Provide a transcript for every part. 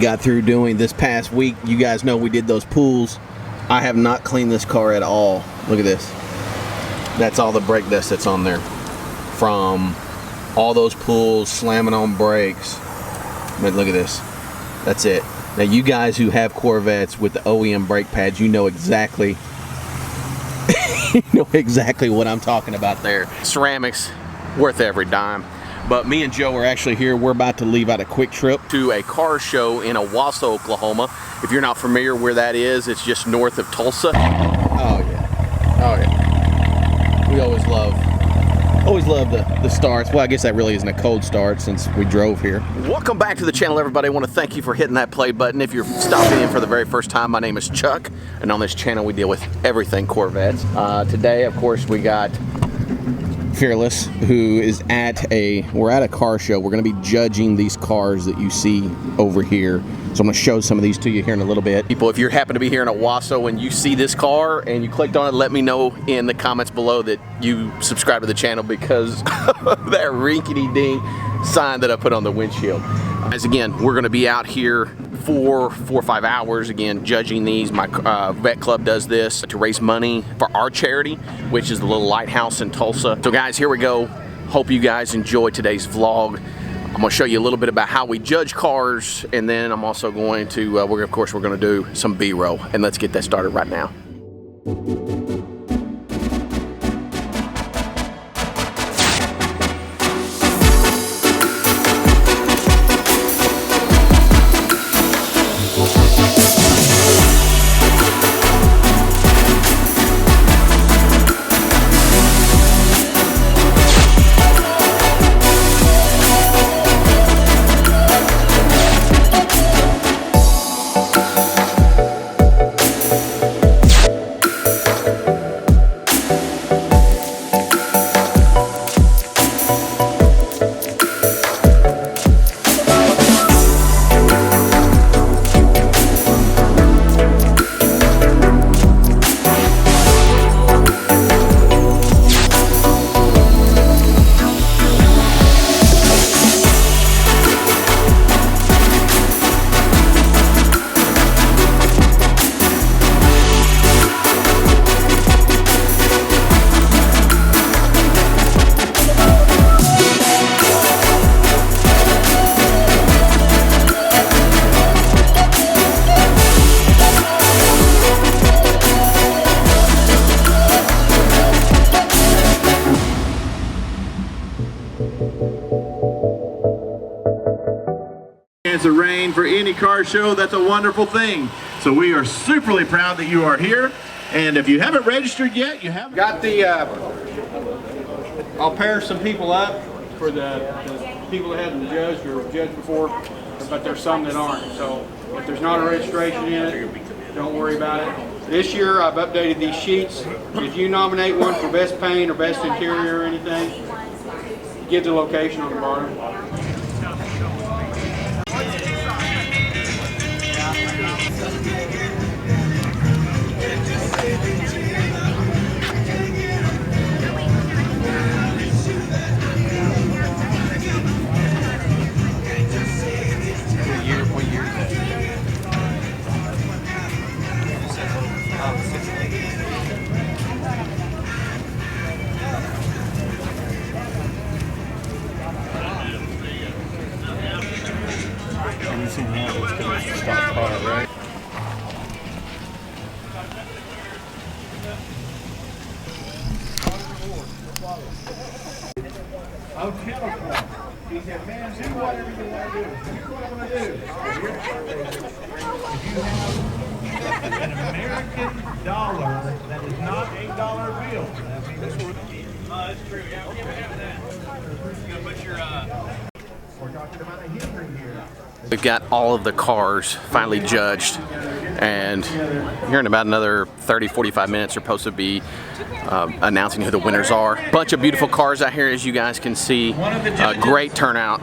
got through doing this past week. You guys know we did those pools. I have not cleaned this car at all. Look at this. That's all the brake dust that's on there from all those pools, slamming on brakes. But look at this. That's it. Now you guys who have Corvettes with the OEM brake pads, you know exactly what I'm talking about there. Ceramics, worth every dime. But me and Joe are actually here. We're about to leave out a quick trip to a car show in Owasso, Oklahoma. If you're not familiar where that is, it's just north of Tulsa. Oh yeah. Oh yeah. We always love the starts. Well, I guess that really isn't a cold start since we drove here. Welcome back to the channel, everybody. I want to thank you for hitting that play button. If you're stopping in for the very first time, my name is Chuck, and on this channel we deal with everything Corvettes. Today, of course, we got Fearless, who is we're at a car show. We're going to be judging these cars that you see over here. So I'm going to show some of these to you here in a little bit. People, if you happen to be here in Owasso and you see this car and you clicked on it, let me know in the comments below that you subscribe to the channel because of that rinkety-dink sign that I put on the windshield. As again, we're going to be out here for 4 or 5 hours, again, judging these. My vet club does this to raise money for our charity, which is the little lighthouse in Tulsa. So guys, here we go. Hope you guys enjoy today's vlog. I'm going to show you a little bit about how we judge cars, and then I'm also going to, of course, we're going to do some B-roll, and let's get that started right now. Chance of rain for any car show, that's a wonderful thing. So we are superly proud that you are here. And if you haven't registered yet, you have got the I'll pair some people up for the people that haven't judged or judged before, but there's some that aren't. So if there's not a registration in it, don't worry about it. This year I've updated these sheets. If you nominate one for best paint or best interior or anything, give the location on the bottom. He said, man, do whatever you want to do. Here's what I'm going to do. If you have an American dollar that is not $8 bill, that means that's true. Yeah, we have that. You got to put your, we're talking about a Henry here. We've got all of the cars finally judged, and here in about another 30-45 minutes we're supposed to be announcing who the winners are. Bunch of beautiful cars out here, as you guys can see. Great turnout.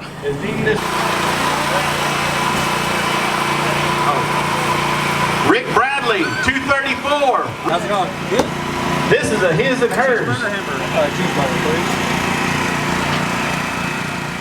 Rick Bradley, 234. How's it going? Good. This is a his and hers.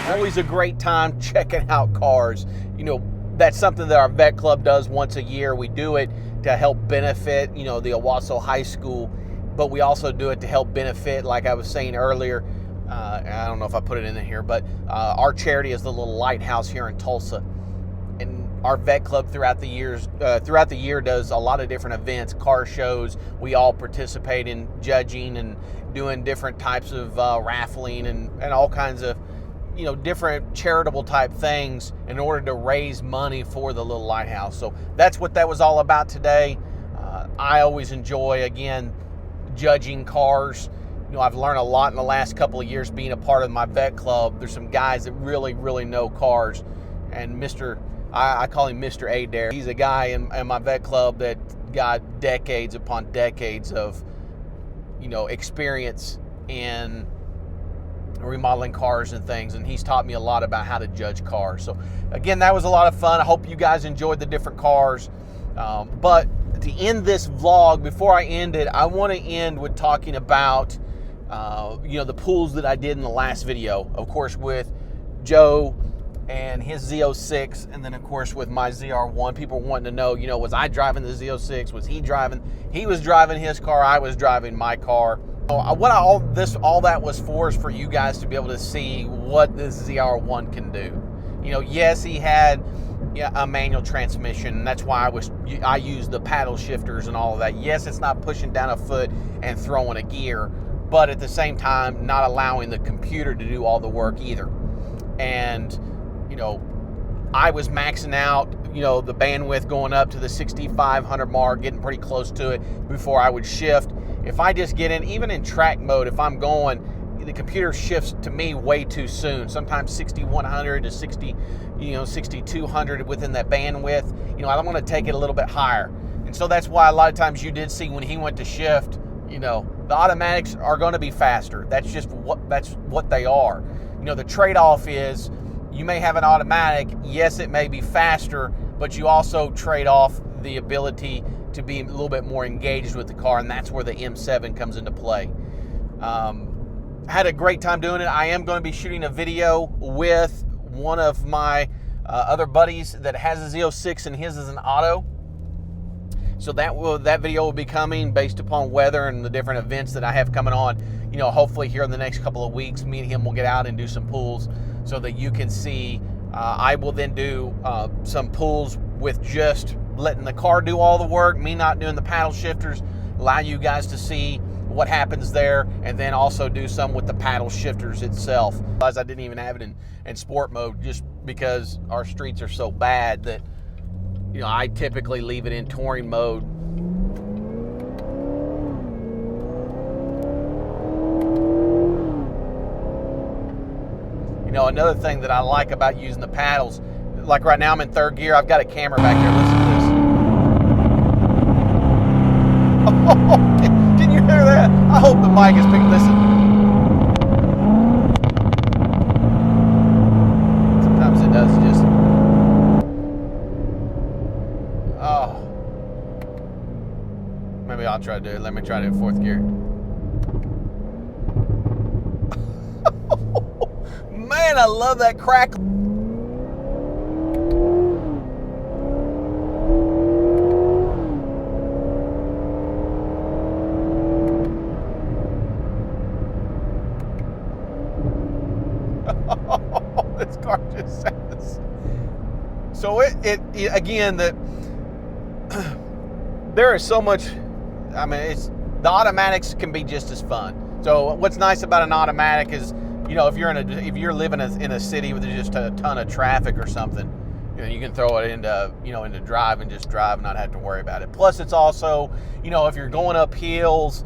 Always a great time checking out cars. You know, that's something that our vet club does once a year. We do it to help benefit, the Owasso High School, but we also do it to help benefit, like I was saying earlier, I don't know if I put it in here, but our charity is the little lighthouse here in Tulsa. And our vet club throughout the year does a lot of different events, car shows. We all participate in judging and doing different types of raffling and all kinds of different charitable type things in order to raise money for the little lighthouse. So that's what that was all about today. I always enjoy, again, judging cars. I've learned a lot in the last couple of years being a part of my vet club. There's some guys that really, really know cars, and I call him Mr. Adair. He's a guy in my vet club that got decades upon decades of, experience in remodeling cars and things, and he's taught me a lot about how to judge cars. So again, that was a lot of fun. I hope you guys enjoyed the different cars. But to end this vlog, before I end it, I want to end with talking about the pulls that I did in the last video, of course, with Joe and his Z06, and then of course with my ZR1. People wanting to know, was I driving the Z06? Was he driving? He was driving his car. I was driving my car. What all that was for is for you guys to be able to see what this ZR1 can do. Yes, he had a manual transmission, and that's why I used the paddle shifters and all of that. Yes, it's not pushing down a foot and throwing a gear, but at the same time, not allowing the computer to do all the work either. And I was maxing out, the bandwidth going up to the 6,500 mark, getting pretty close to it before I would shift. If I just get in, even in track mode, if I'm going, the computer shifts to me way too soon. Sometimes 6,100 to 6,200 within that bandwidth. I want to take it a little bit higher. And so that's why a lot of times you did see when he went to shift, the automatics are going to be faster. That's just what they are. The trade-off is you may have an automatic. Yes, it may be faster, but you also trade off the ability to be a little bit more engaged with the car, and that's where the M7 comes into play. Had a great time doing it. I am going to be shooting a video with one of my other buddies that has a Z06, and his is an auto. So that video will be coming based upon weather and the different events that I have coming on. Hopefully here in the next couple of weeks, me and him will get out and do some pulls so that you can see. I will then do some pulls with just letting the car do all the work, me not doing the paddle shifters, allow you guys to see what happens there, and then also do some with the paddle shifters itself. I didn't even have it in sport mode just because our streets are so bad that I typically leave it in touring mode. Another thing that I like about using the paddles, like right now I'm in third gear, I've got a camera back there. Listen to this. Oh, can you hear that? I hope the mic is picking. Listen. Sometimes it does just. Oh. Maybe I'll try to do it. Let me try to do fourth gear. Man, I love that crackle. This car just sounds. So it again, there is so much. I mean, the automatics can be just as fun. So what's nice about an automatic is, if you're living in a city with just a ton of traffic or something, you can throw it into drive and just drive and not have to worry about it. Plus, it's also, if you're going up hills,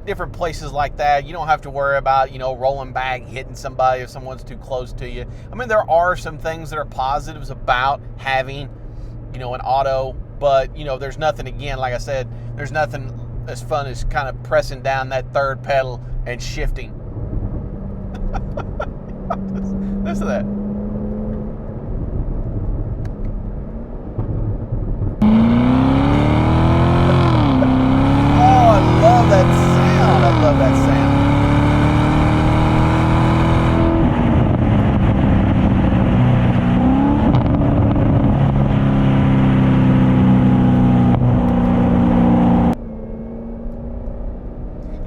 different places like that, you don't have to worry about, rolling back, hitting somebody if someone's too close to you. I mean, there are some things that are positives about having, an auto, but, there's nothing, again, like I said, there's nothing as fun as kind of pressing down that third pedal and shifting. Listen to that. Oh, I love that sound. I love that sound.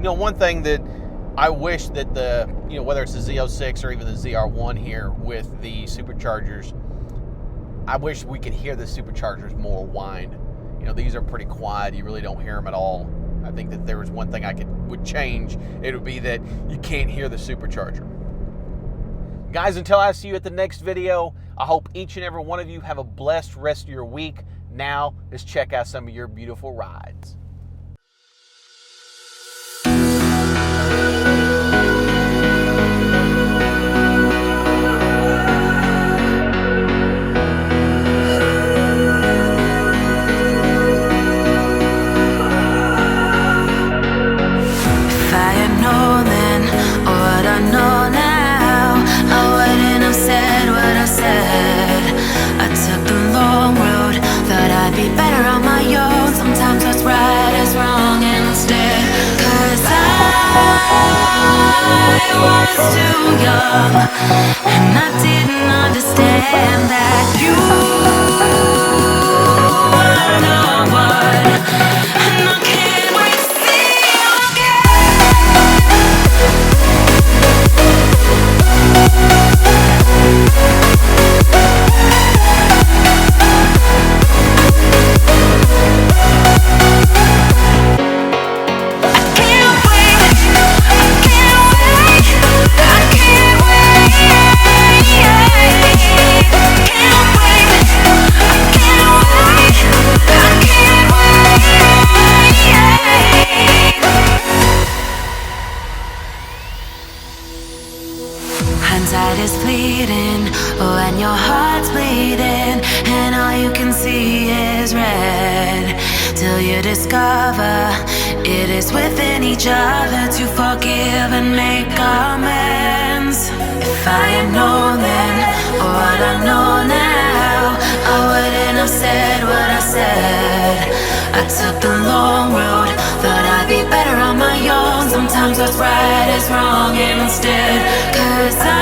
know, one thing that I wish that the, you know, whether it's the Z06 or even the ZR1 here with the superchargers, I wish we could hear the superchargers more wind. You know, these are pretty quiet. You really don't hear them at all. I think that there was one thing would change. It would be that you can't hear the supercharger. Guys, until I see you at the next video, I hope each and every one of you have a blessed rest of your week. Now, let's check out some of your beautiful rides. I was too young, and I didn't understand that you were the one, and I can't wait to see you hindsight is fleeting when your heart's bleeding and all you can see is red, till you discover it is within each other to forgive and make amends. If I had known then what I know now, I wouldn't have said what I said. I took the long road, thought I'd be better on my own. Sometimes what's right is wrong instead, 'cause I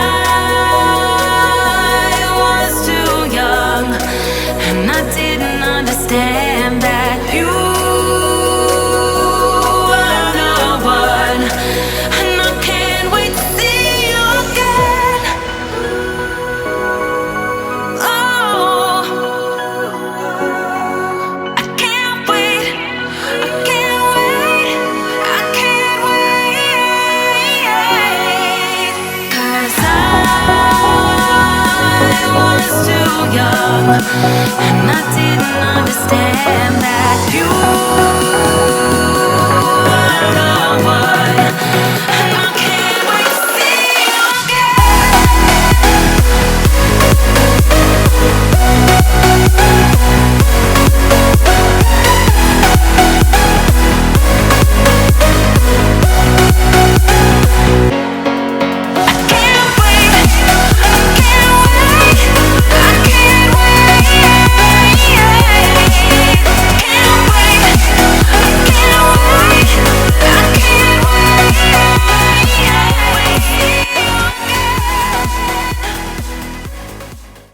was too young, and I didn't understand that you were the one, and I can't wait to see you again. Oh, I can't wait, I can't wait, I can't wait, 'cause I was too young, and I didn't understand